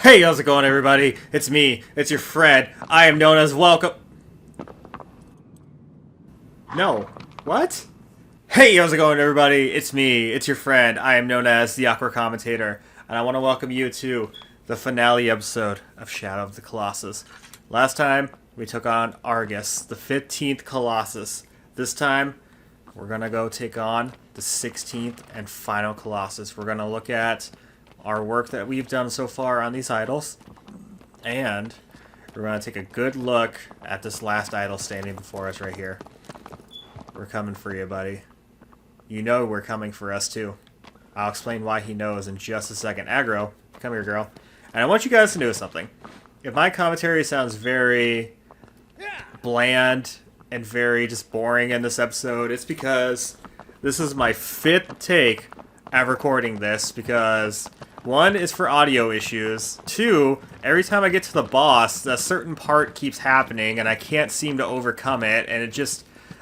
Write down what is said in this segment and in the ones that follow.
Hey, how's it going, everybody? It's me. It's your Fred. I am known as Welcome. No. What? Hey, how's it going, everybody? It's me. It's your friend. I am known as the Awkward Commentator, and I want to welcome you to the finale episode of Shadow of the Colossus. Last time, we took on Argus, the 15th Colossus. This time, we're going to go take on the 16th and final Colossus. We're going to look at our work that we've done so far on these idols, and we're going to take a good look at this last idol standing before us right here. We're coming for you, buddy. You know we're coming for us, too. I'll explain why he knows in just a second. Aggro, come here, girl. And I want you guys to know something. If my commentary sounds very bland and very just boring in this episode, it's because this is my 5th take at recording this, because 1 is for audio issues. 2, every time I get to the boss, a certain part keeps happening and I can't seem to overcome it, and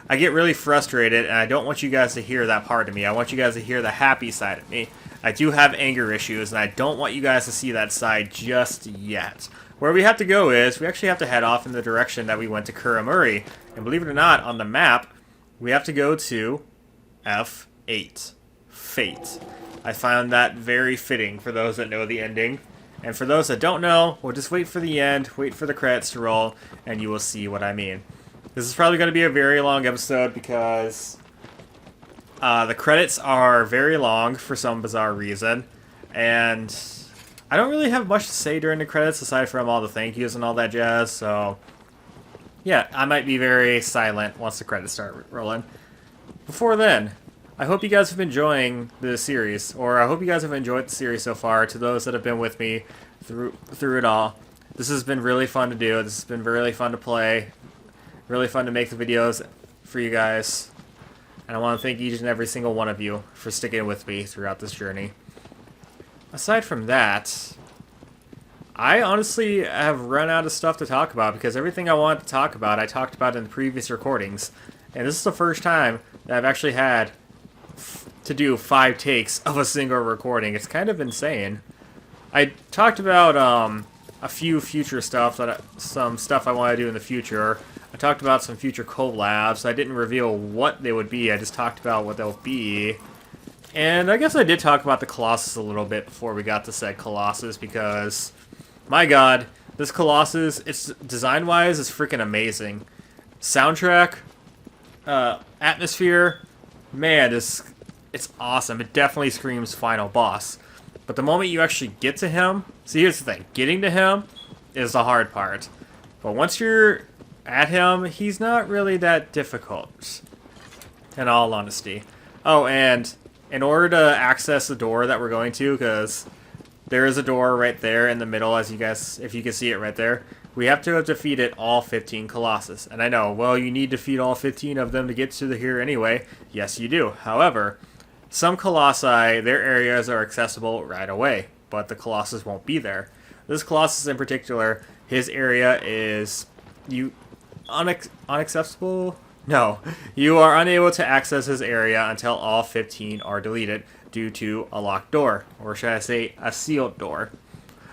I get really frustrated, and I don't want you guys to hear that part of me. I want you guys to hear the happy side of me. I do have anger issues, and I don't want you guys to see that side just yet. Where we have to go is, we actually have to head off in the direction that we went to Kuramuri. And believe it or not, on the map, we have to go to F8. Fate. I found that very fitting for those that know the ending. And for those that don't know, we'll just wait for the end, wait for the credits to roll, and you will see what I mean. This is probably going to be a very long episode because the credits are very long for some bizarre reason. And I don't really have much to say during the credits aside from all the thank yous and all that jazz. So yeah, I might be very silent once the credits start rolling. Before then, I hope you guys have been enjoying the series, or I hope you guys have enjoyed the series so far. To those that have been with me through it all, this has been really fun to do. This has been really fun to play, really fun to make the videos for you guys. And I want to thank each and every single one of you for sticking with me throughout this journey. Aside from that, I honestly have run out of stuff to talk about, because everything I wanted to talk about, I talked about in the previous recordings. And this is the first time that I've actually had to do 5 takes of a single recording. It's kind of insane. I talked about a few future stuff, some stuff I want to do in the future. I talked about some future collabs. I didn't reveal what they would be. I just talked about what they'll be. And I guess I did talk about the Colossus a little bit before we got to said Colossus, because my god, this Colossus, it's design-wise, is freaking amazing. Soundtrack, atmosphere, man, it's awesome. It definitely screams final boss. But the moment you actually get to him, see, here's the thing, getting to him is the hard part. But once you're at him, he's not really that difficult, in all honesty. Oh, and in order to access the door that we're going to, because there is a door right there in the middle, as you guys, if you can see it right there, we have to have defeated all 15 Colossus. And I know, well, you need to defeat all 15 of them to get to here anyway. Yes, you do. However, some Colossi, their areas are accessible right away, but the Colossus won't be there. This Colossus in particular, his area is unaccessible? No. You are unable to access his area until all 15 are deleted due to a locked door, or should I say a sealed door.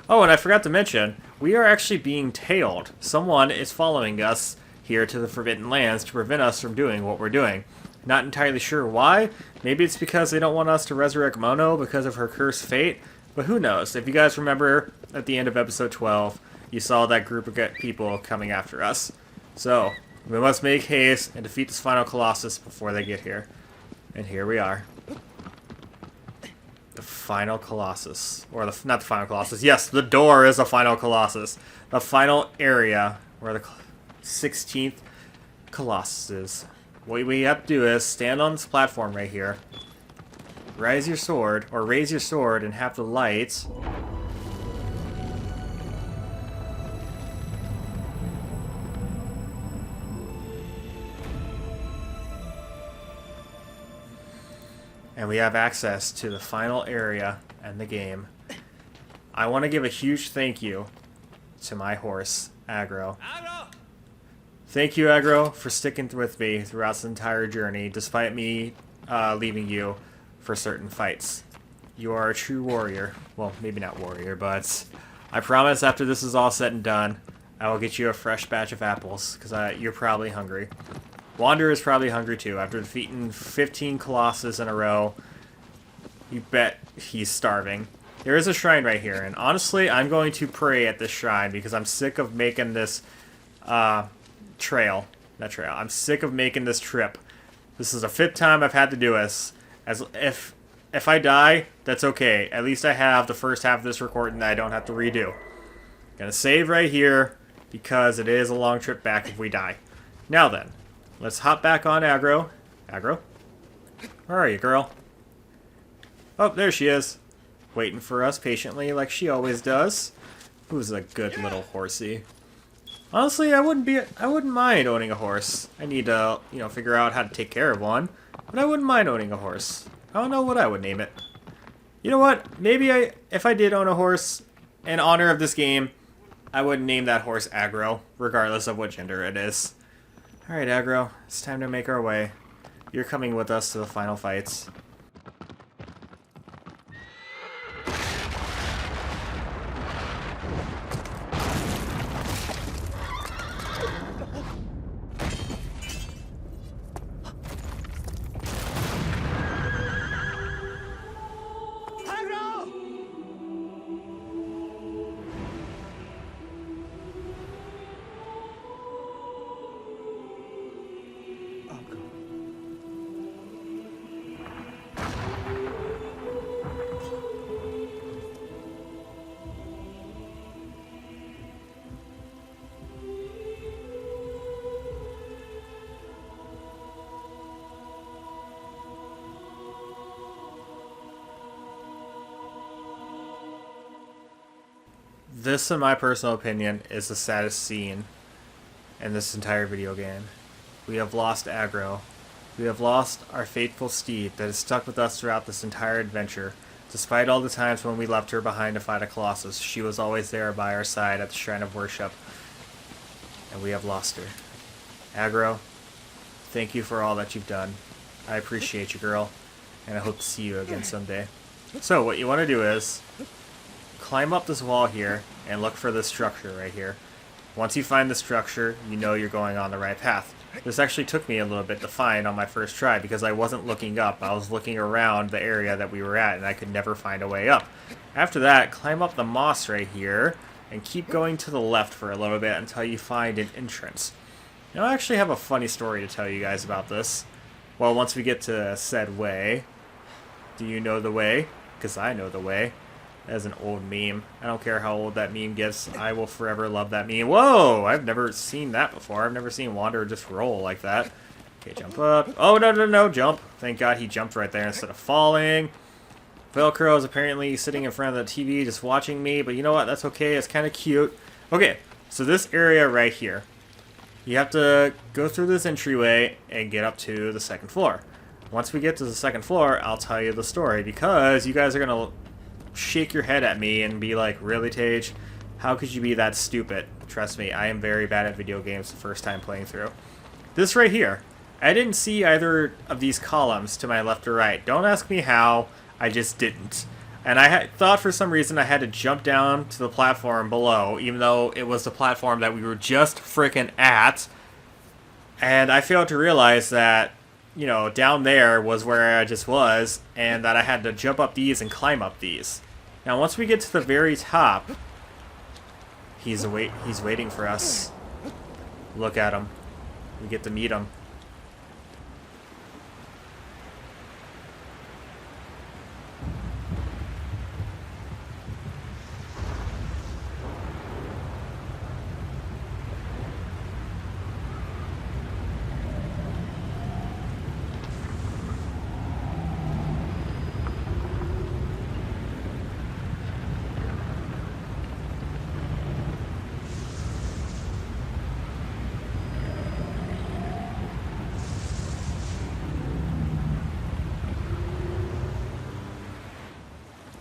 Oh, and I forgot to mention, we are actually being tailed. Someone is following us here to the Forbidden Lands to prevent us from doing what we're doing. Not entirely sure why. Maybe it's because they don't want us to resurrect Mono because of her cursed fate. But who knows? If you guys remember, at the end of episode 12, you saw that group of people coming after us. So, we must make haste and defeat this final Colossus before they get here. And here we are. The final Colossus. Or not the final Colossus. Yes, the door is the final Colossus. The final area where the 16th Colossus is. What we have to do is stand on this platform right here. Raise your sword, and have the light. And we have access to the final area and the game. I want to give a huge thank you to my horse, Aggro. Thank you, Aggro, for sticking with me throughout this entire journey, despite me leaving you for certain fights. You are a true warrior. Well, maybe not warrior, but I promise after this is all said and done, I will get you a fresh batch of apples, because you're probably hungry. Wander is probably hungry too. After defeating 15 Colossus in a row, you bet he's starving. There is a shrine right here, and honestly, I'm going to pray at this shrine because I'm sick of making this trail. Not trail. I'm sick of making this trip. This is the 5th time I've had to do this. As if I die, that's okay. At least I have the first half of this recording that I don't have to redo. Gonna save right here because it is a long trip back if we die. Now then, let's hop back on Aggro. Aggro? Where are you, girl? Oh, there she is. Waiting for us patiently like she always does. Who's a good little horsey? Honestly, I wouldn't mind owning a horse. I need to, figure out how to take care of one. But I wouldn't mind owning a horse. I don't know what I would name it. You know what? Maybe if I did own a horse in honor of this game, I would name that horse Aggro, regardless of what gender it is. Alright, Aggro, it's time to make our way. You're coming with us to the final fights. This, in my personal opinion, is the saddest scene in this entire video game. We have lost Aggro. We have lost our faithful steed that has stuck with us throughout this entire adventure. Despite all the times when we left her behind to fight a Colossus, she was always there by our side at the Shrine of Worship. And we have lost her. Aggro, thank you for all that you've done. I appreciate you, girl. And I hope to see you again someday. So, what you want to do is climb up this wall here and look for this structure right here. Once you find the structure, you know you're going on the right path. This actually took me a little bit to find on my first try because I wasn't looking up. I was looking around the area that we were at and I could never find a way up. After that, climb up the moss right here and keep going to the left for a little bit until you find an entrance. Now, I actually have a funny story to tell you guys about this. Well, once we get to said way, do you know the way? Because I know the way. As an old meme. I don't care how old that meme gets. I will forever love that meme. Whoa! I've never seen that before. I've never seen Wanderer just roll like that. Okay, jump up. Oh, no, jump. Thank God he jumped right there instead of falling. Velcro is apparently sitting in front of the TV just watching me, but you know what? That's okay. It's kind of cute. Okay, so this area right here. You have to go through this entryway and get up to the 2nd floor. Once we get to the 2nd floor, I'll tell you the story because you guys are going to shake your head at me and be like, really, Tage? How could you be that stupid? Trust me, I am very bad at video games the first time playing through. This right here, I didn't see either of these columns to my left or right. Don't ask me how, I just didn't. And I thought for some reason I had to jump down to the platform below, even though it was the platform that we were just frickin' at. And I failed to realize that, down there was where I just was, and that I had to jump up these and climb up these. Now, once we get to the very top, he's waiting for us. Look at him. We get to meet him.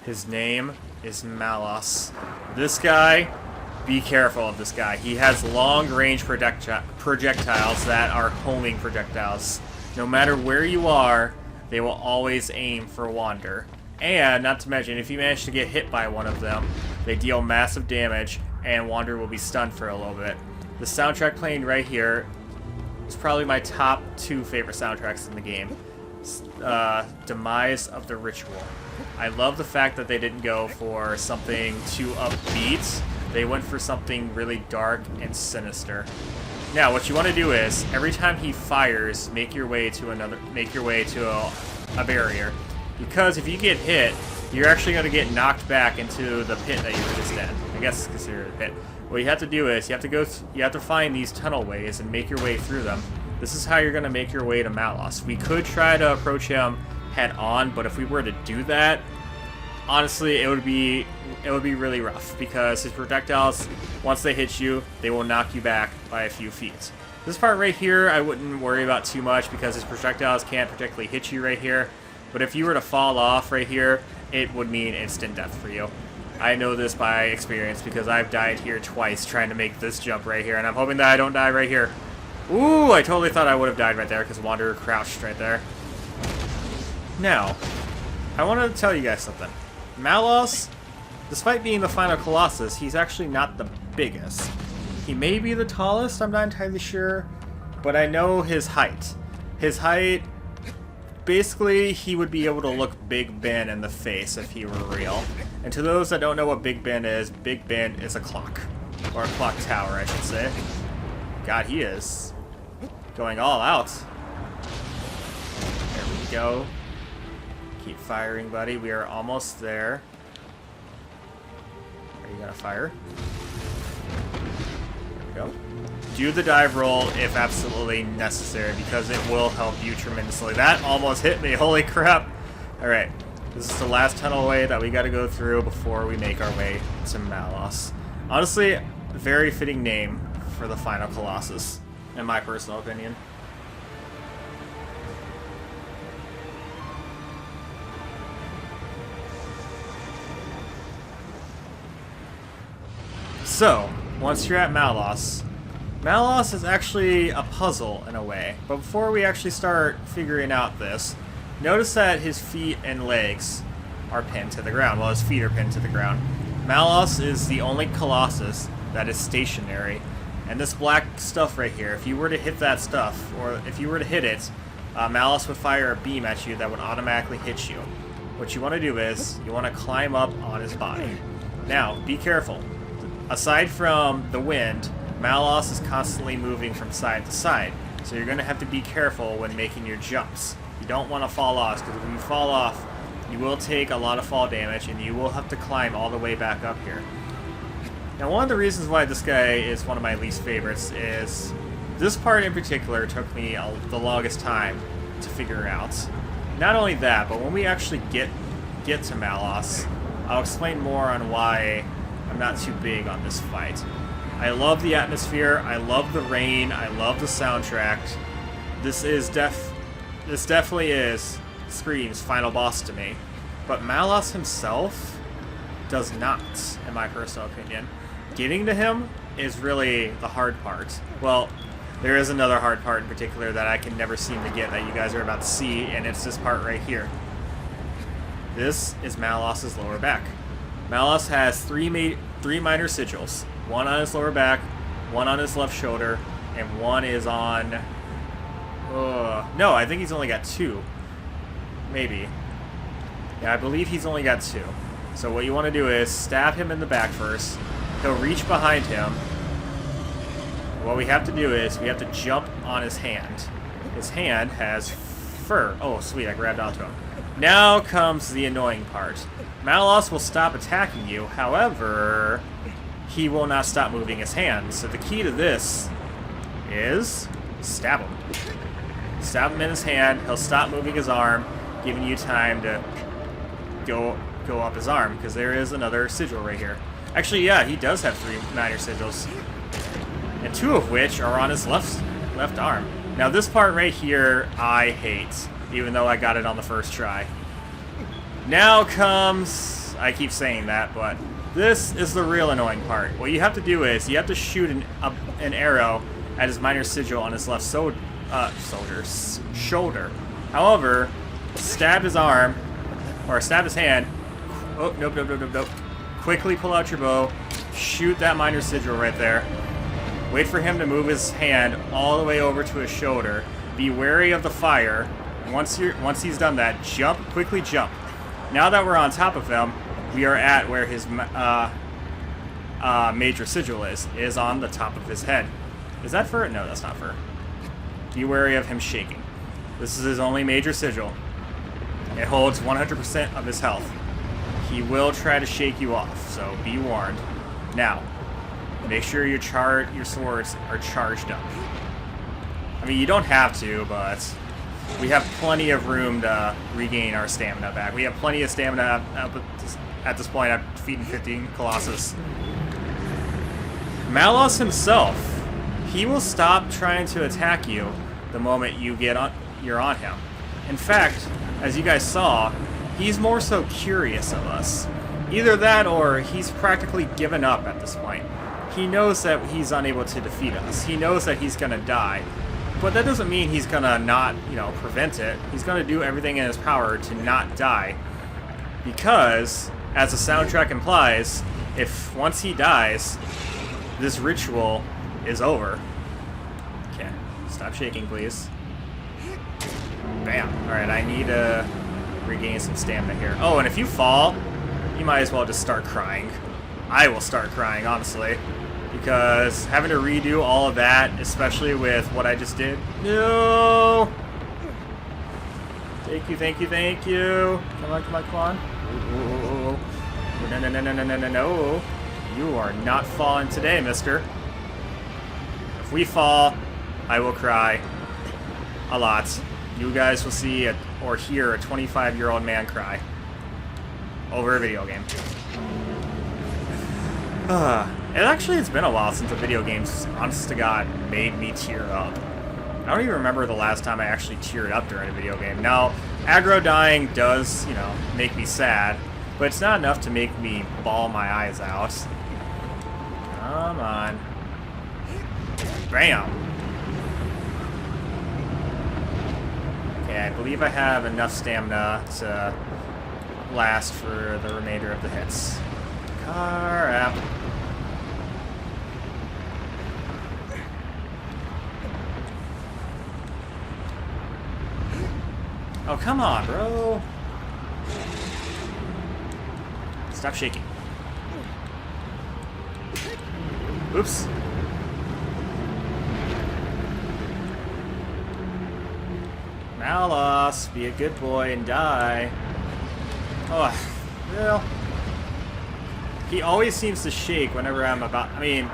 His name is Malus. This guy, be careful of this guy. He has long-range projectiles that are homing projectiles. No matter where you are, they will always aim for Wander. And, not to mention, if you manage to get hit by one of them, They deal massive damage, and Wanderer will be stunned for a little bit. The soundtrack playing right here is probably my top 2 favorite soundtracks in the game. Demise of the Ritual. I love the fact that they didn't go for something too upbeat. They went for something really dark and sinister. Now, what you want to do is every time he fires, make your way to a barrier, because if you get hit, you're actually going to get knocked back into the pit that you were just in. I guess it's considered a pit. What you have to do is you have to find these tunnel ways and make your way through them. This is how you're going to make your way to Malus. We could try to approach him head on, but if we were to do that, honestly, it would be really rough, because his projectiles, once they hit you, they will knock you back by a few feet. This part right here, I wouldn't worry about too much, because his projectiles can't particularly hit you right here. But if you were to fall off right here, it would mean instant death for you. I know this by experience, because I've died here twice trying to make this jump right here, and I'm hoping that I don't die right here. Ooh, I totally thought I would have died right there, because Wanderer crouched right there. Now, I wanted to tell you guys something. Malus, despite being the final Colossus, he's actually not the biggest. He may be the tallest, I'm not entirely sure, but I know his height. His height, basically, he would be able to look Big Ben in the face if he were real. And to those that don't know what Big Ben is a clock. Or a clock tower, I should say. God, he is going all out. There we go. Keep firing, buddy. We are almost there. Are you gonna fire? There we go. Do the dive roll if absolutely necessary, because it will help you tremendously. That almost hit me. Holy crap. Alright. This is the last tunnel way that we gotta go through before we make our way to Malus. Honestly, very fitting name for the final Colossus, in my personal opinion. So, once you're at Malus, Malus is actually a puzzle in a way. But before we actually start figuring out this, notice that his feet and legs are pinned to the ground. Well, his feet are pinned to the ground. Malus is the only Colossus that is stationary. And this black stuff right here, if you were to hit that stuff, or if you were to hit it, Malus would fire a beam at you that would automatically hit you. What you want to do is, you want to climb up on his body. Now, be careful. Aside from the wind, Malus is constantly moving from side to side, so you're going to have to be careful when making your jumps. You don't want to fall off, because when you fall off, you will take a lot of fall damage, and you will have to climb all the way back up here. Now, one of the reasons why this guy is one of my least favorites is this part in particular took me the longest time to figure out. Not only that, but when we actually get to Malus, I'll explain more on why I'm not too big on this fight. I love the atmosphere, I love the rain, I love the soundtrack. This definitely screams final boss to me. But Malus himself does not, in my personal opinion. Getting to him is really the hard part. Well, there is another hard part in particular that I can never seem to get that you guys are about to see, and it's this part right here. This is Malus's lower back. Malus has three minor sigils. One on his lower back, one on his left shoulder, and one is on... no, I think he's only got 2. Maybe. Yeah, I believe he's only got 2. So what you want to do is stab him in the back first. He'll reach behind him. What we have to do is we have to jump on his hand. His hand has fur. Oh, sweet, I grabbed onto him. Now comes the annoying part. Malus will stop attacking you, however, he will not stop moving his hand. So the key to this is stab him. Stab him in his hand, he'll stop moving his arm, giving you time to go up his arm, because there is another sigil right here. Actually, yeah, he does have 3 minor sigils, and 2 of which are on his left arm. Now this part right here, I hate, even though I got it on the first try. Now comes, I keep saying that, but this is the real annoying part. What you have to do is, you have to shoot an arrow at his minor sigil on his left shoulder. However, stab his arm, or stab his hand, oh, nope, quickly pull out your bow, shoot that minor sigil right there. Wait for him to move his hand all the way over to his shoulder. Be wary of the fire. Once he's done that, jump, quickly jump. Now that we're on top of him, we are at where his major sigil is on the top of his head. Is that fur? No, that's not fur. Be wary of him shaking. This is his only major sigil. It holds 100% of his health. He will try to shake you off, so be warned. Now, make sure your swords are charged up. I mean, you don't have to, but we have plenty of room to regain our stamina back. We have plenty of stamina at this point at defeating 15 Colossus. Malus himself, he will stop trying to attack you the moment you're on him. In fact, as you guys saw, he's more so curious of us. Either that or he's practically given up at this point. He knows that he's unable to defeat us. He knows that he's gonna die. But that doesn't mean he's gonna not, prevent it. He's gonna do everything in his power to not die. Because, as the soundtrack implies, if once he dies, this ritual is over. Okay, stop shaking, please. Bam. Alright, I need to regain some stamina here. Oh, and if you fall, you might as well just start crying. I will start crying, honestly. Because having to redo all of that, especially with what I just did. No! Thank you, thank you, thank you. Come on, come on, come on. Ooh. No, no, no, no, no, no, no, no. You are not falling today, mister. If we fall, I will cry a lot. You guys will see or hear a 25-year-old man cry over a video game. It's been a while since a video game's, honest to God, made me tear up. I don't even remember the last time I actually teared up during a video game. Now, aggro dying does, make me sad, but it's not enough to make me bawl my eyes out. Come on. Bam! Okay, I believe I have enough stamina to last for the remainder of the hits. Crap. Oh, come on, bro. Stop shaking. Oops. Malus, be a good boy and die. Oh, well. He always seems to shake whenever I'm about... I mean,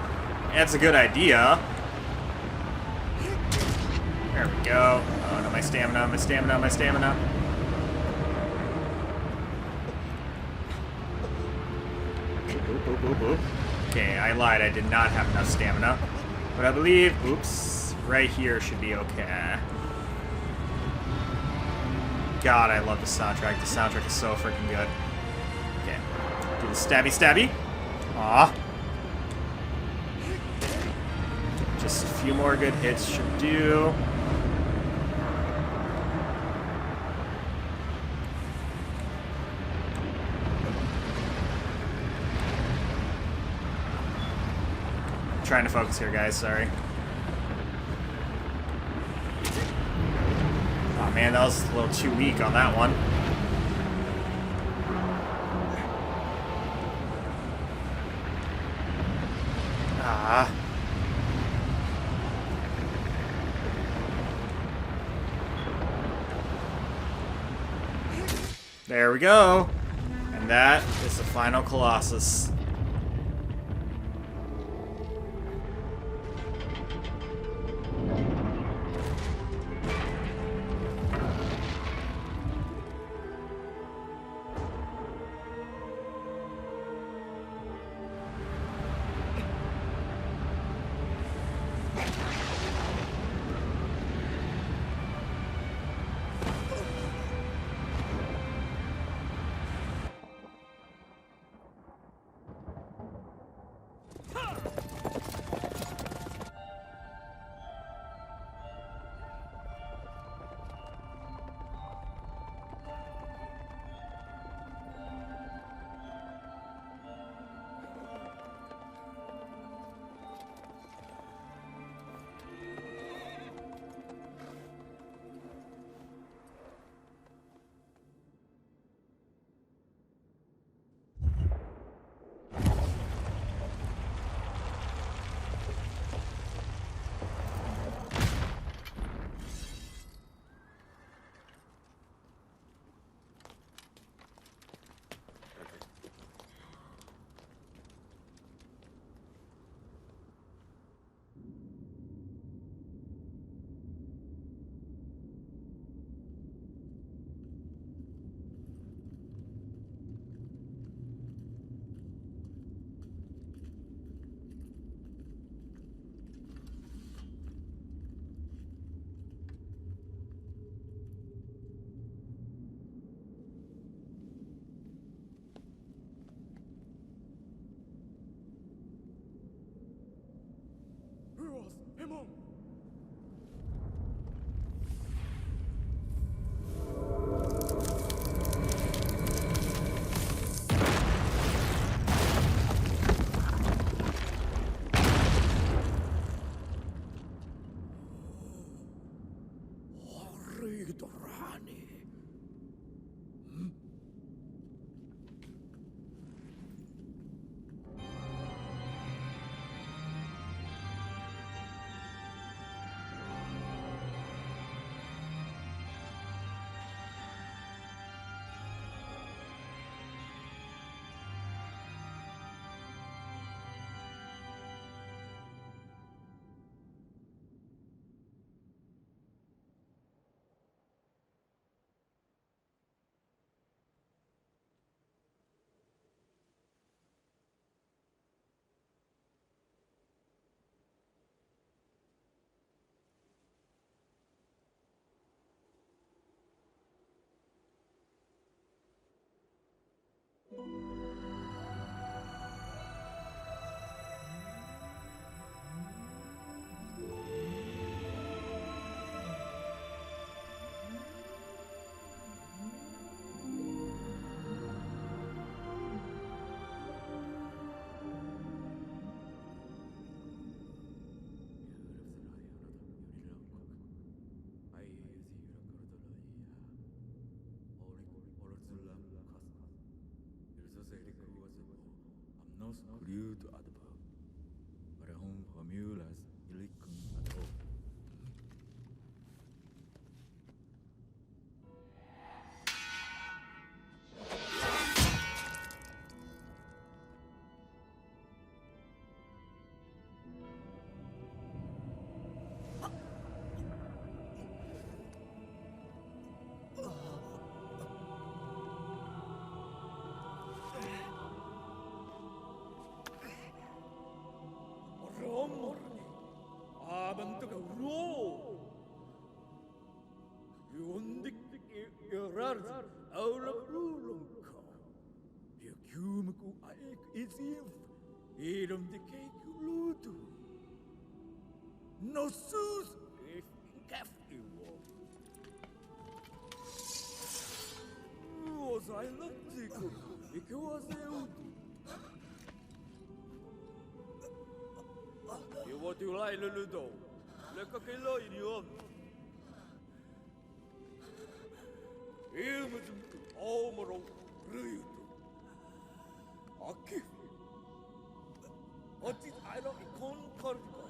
that's a good idea. There we go. Oh, no, my stamina, my stamina, my stamina. Oop, oop, oop, oop. Okay, I lied. I did not have enough stamina. But I believe... Oops. Right here should be okay. God, I love the soundtrack. The soundtrack is so freaking good. Okay. Do the stabby stabby. Aw. Just a few more good hits should do. I'm trying to focus here, guys. Sorry. Oh man, that was a little too weak on that one. Ah. There we go. And that is the final Colossus. Crude adverb. Parehong formulas ilikung adverb. Irom de cake ludo. No sus if kafti wo. Was I latico? Ike was eu. You what you like ludo? Leka ke lo idiom. Ilmum omro rudo. Akif. 어찌 알아 이건 거리고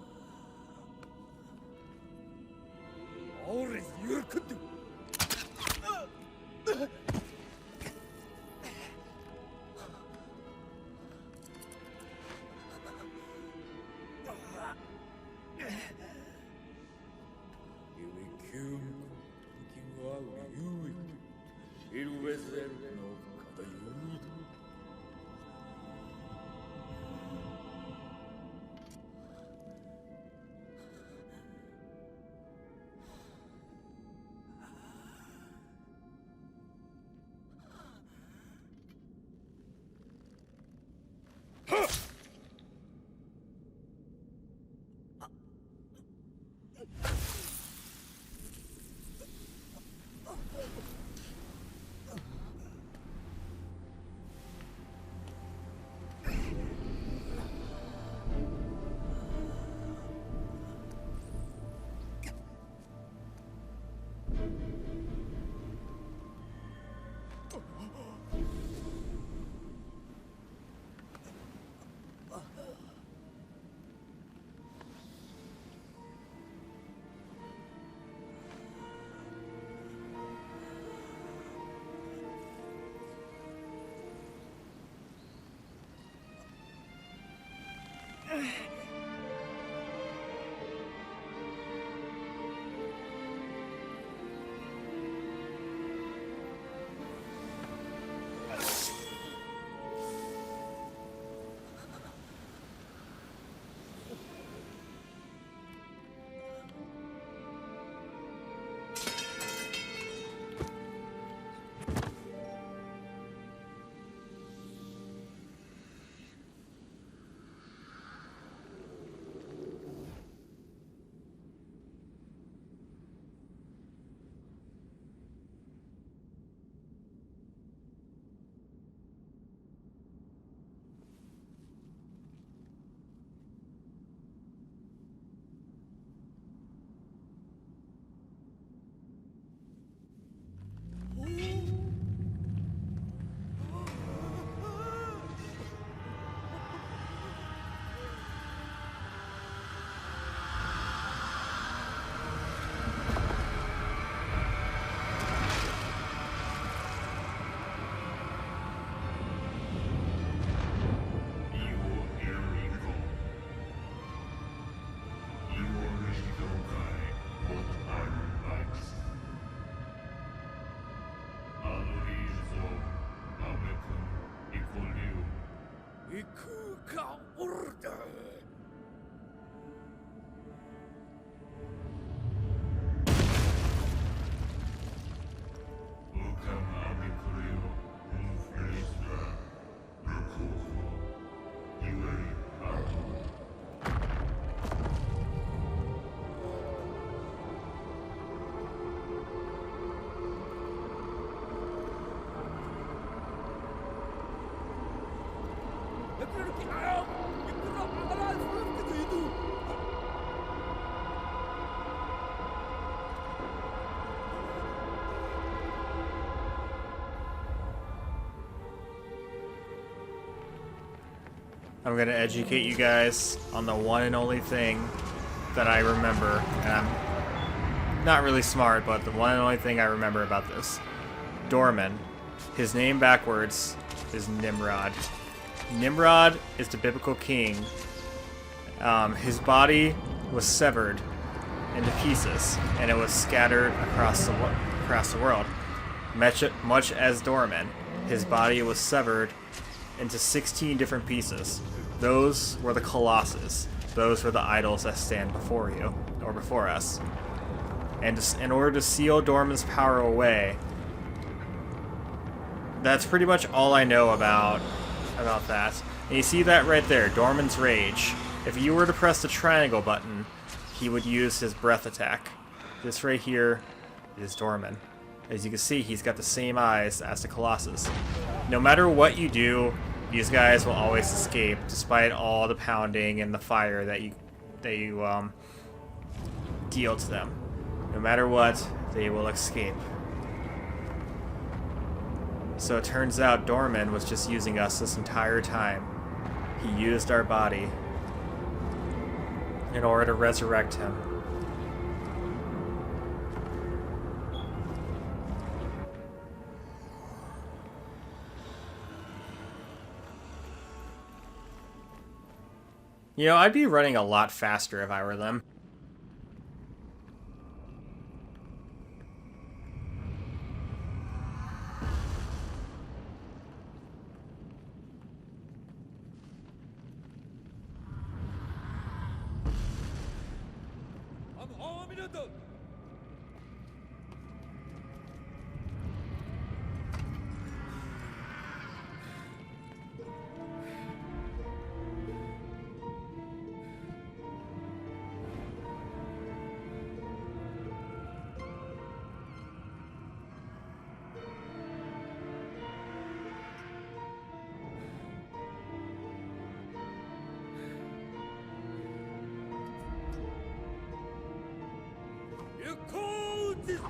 오래 이렇게도 이위 키우고 우리 유익 이루에서 너 가다 유익 I'm gonna educate you guys on the one and only thing that I remember, and I'm not really smart, but the one and only thing I remember about this. Dormin, his name backwards is Nimrod. Nimrod is the biblical king. His body was severed into pieces, and it was scattered across the world. Much as Dormin, his body was severed into 16 different pieces. Those were the Colossus. Those were the idols that stand before you, or before us. And in order to seal Dormin's power away, that's pretty much all I know about that. And you see that right there, Dormin's Rage. If you were to press the triangle button, he would use his breath attack. This right here is Dormin. As you can see, he's got the same eyes as the Colossus. No matter what you do, these guys will always escape, despite all the pounding and the fire that you deal to them. No matter what, they will escape. So it turns out Dormin was just using us this entire time. He used our body in order to resurrect him. You know, I'd be running a lot faster if I were them. I'm home in a dog. You called this.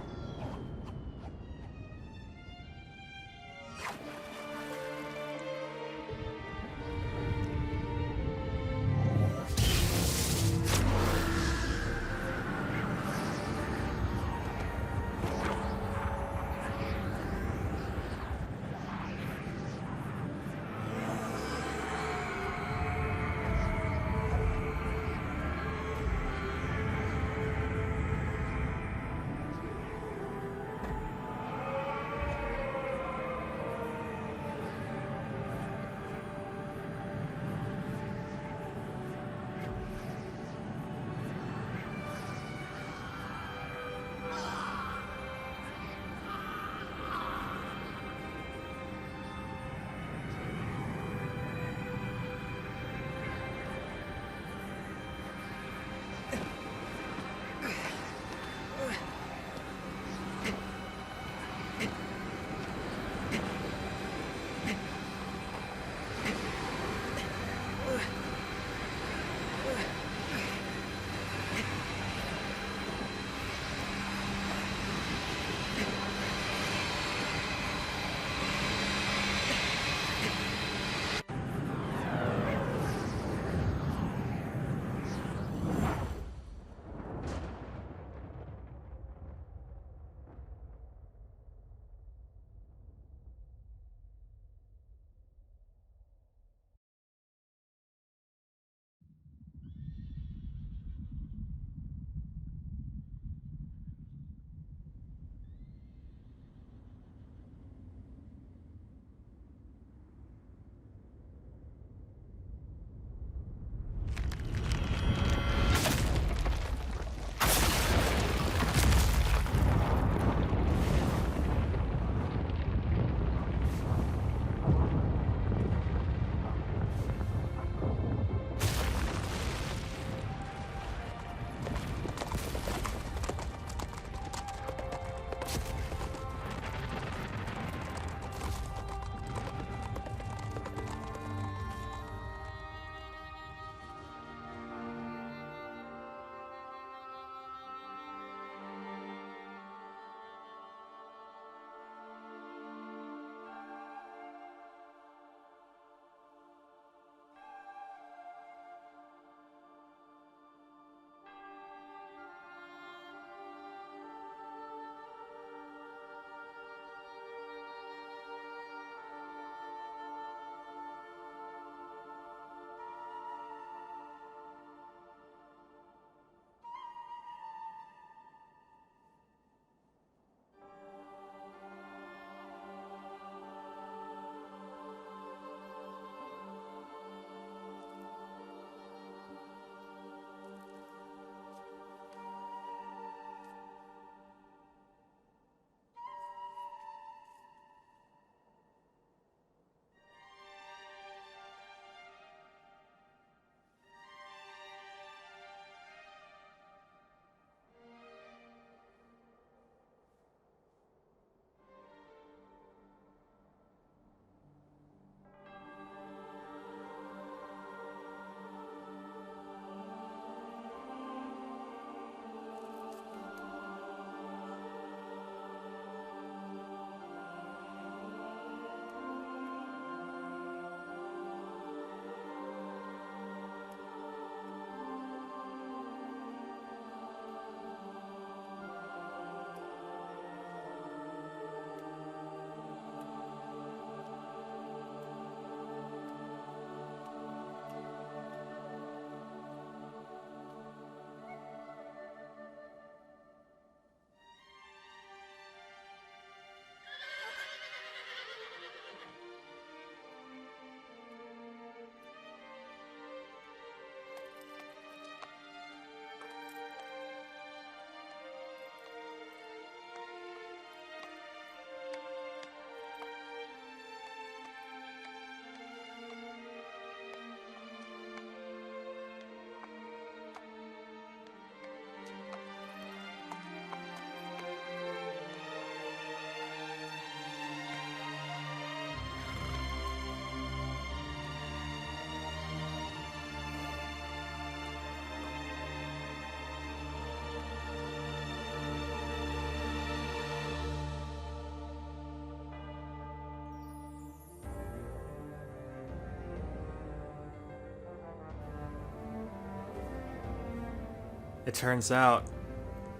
It turns out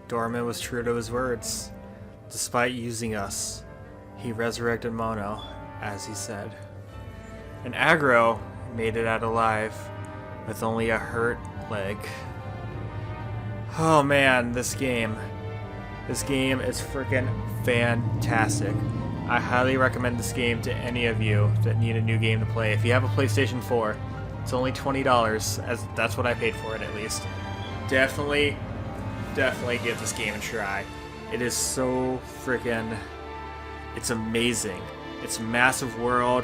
Dormin was true to his words. Despite using us, he resurrected Mono, as he said. And Agro made it out alive with only a hurt leg. Oh man, this game. This game is freaking fantastic. I highly recommend this game to any of you that need a new game to play. If you have a PlayStation 4, it's only $20, as that's what I paid for it at least. Definitely give this game a try. It is so freaking... It's amazing. It's a massive world.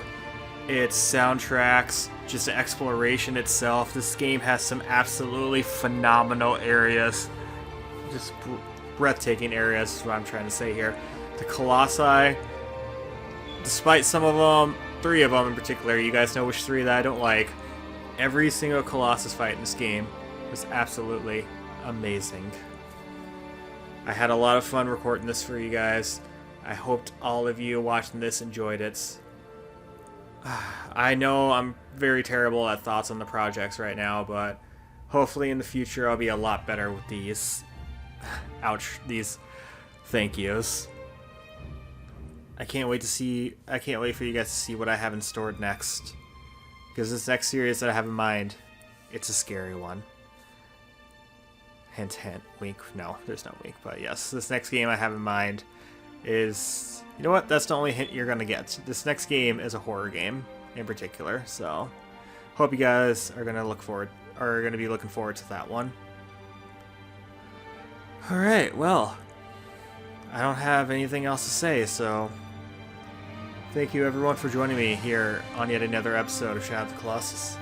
It's soundtracks, just the exploration itself. This game has some absolutely phenomenal areas. Just breathtaking areas is what I'm trying to say here. The Colossi, despite some of them, 3 of them in particular, you guys know which 3 that I don't like, every single Colossus fight in this game was absolutely amazing. I had a lot of fun recording this for you guys. I hoped all of you watching this enjoyed it. I know I'm very terrible at thoughts on the projects right now, but hopefully in the future I'll be a lot better with these. Ouch, these thank yous. I can't wait for you guys to see what I have in store next. Because this next series that I have in mind, it's a scary one. Hint, hint, wink. No, there's no wink, but yes, this next game I have in mind is... You know what? That's the only hint you're going to get. This next game is a horror game in particular, so hope you guys are going to be looking forward to that one. All right, well, I don't have anything else to say, so thank you everyone for joining me here on yet another episode of Shadow of the Colossus.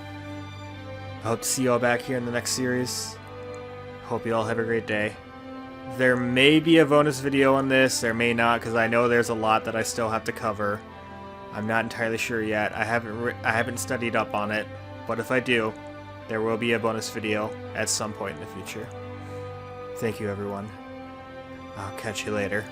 I hope to see you all back here in the next series. Hope you all have a great day. There may be a bonus video on this, there may not, because I know there's a lot that I still have to cover. I'm not entirely sure yet. I haven't studied up on it, but if I do, there will be a bonus video at some point in the future. Thank you, everyone. I'll catch you later.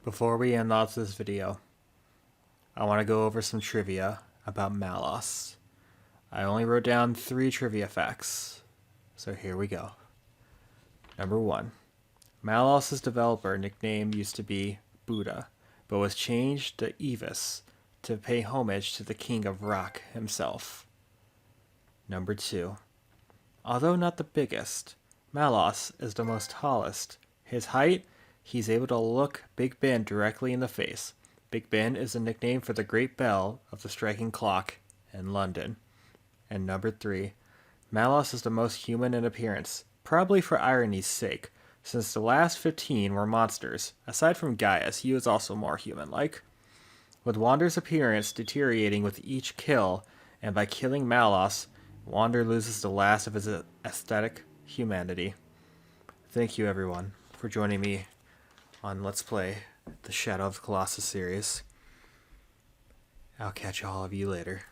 Before we end off this video, I want to go over some trivia about Malus. I only wrote down 3 trivia facts, so here we go. Number 1. Malus' developer nickname used to be Buddha, but was changed to Evis to pay homage to the king of rock himself. Number 2. Although not the biggest, Malus is the most tallest. His height, he's able to look Big Ben directly in the face. Big Ben is a nickname for the great bell of the striking clock in London. And number 3. Malus is the most human in appearance, probably for irony's sake, since the last 15 were monsters. Aside from Gaius, he was also more human-like. With Wander's appearance deteriorating with each kill, and by killing Malus, Wander loses the last of his aesthetic humanity. Thank you, everyone, for joining me on Let's Play the Shadow of the Colossus series. I'll catch all of you later.